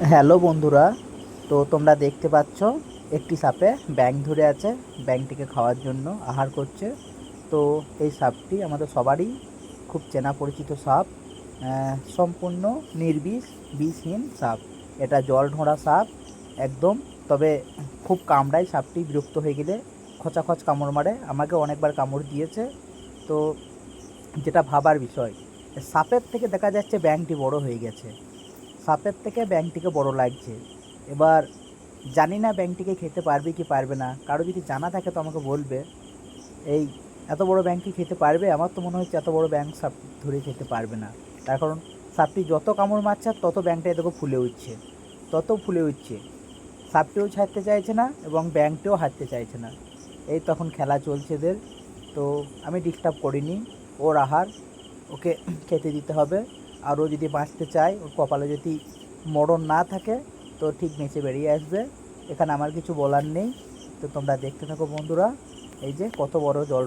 Hello বন্ধুরা, তো তোমরা দেখতে পাচ্ছ একটি সাপে ব্যাঙ ধরে আছে। ব্যাঙটিকে খাওয়ার জন্য আহার করছে। তো এই সাপটি আমাদের সবারই খুব চেনা পরিচিত সাপ। সম্পূর্ণ নির্বিষ, বিষহীন সাপ। এটা জল ঢোঁড়া সাপ একদম। তবে খুব কামড়ায় সাপটি, বিরক্ত হয়ে গেলে খচাখচ কামড় মারে। আমাকে অনেকবার কামড় দিয়েছে। তো যেটা ভাবার বিষয়, সাপের থেকে দেখা যাচ্ছে ব্যাঙটি বড় হয়ে গেছে। সাপের থেকে ব্যাঙটিকে বড় লাগছে। এবার জানি না ব্যাঙটিকে খেতে পারবে কি পারবে না। কারো যদি জানা থাকে তো আমাকে বলবে। এই এত বড় ব্যাঙ কি খেতে পারবে? আমার তো মনে হচ্ছে এত বড় ব্যাঙ সাপ ধরে খেতে পারবে না। তার কারণ সাপটি যত কামড় মারছে তত ব্যাঙটা এদিকে ফুলে উঠছে, তত ফুলে উঠছে। সাপটিও ছাড়তে চাইছে না এবং ব্যাঙটিও হারতে চাইছে না। এই তখন খেলা চলছে এদের। তো আমি ডিস্টার্ব করিনি। ওর আহার ওকে খেতে দিতে হবে। আর ও যদি বাঁচতে চায়, ওর কপালে যদি মরণ না থাকে, তো ঠিক বেঁচে বেরিয়ে আসবে। এখানে আমার কিছু বলার নেই। তো তোমরা দেখতে থাকো বন্ধুরা। এই যে কত বড় জল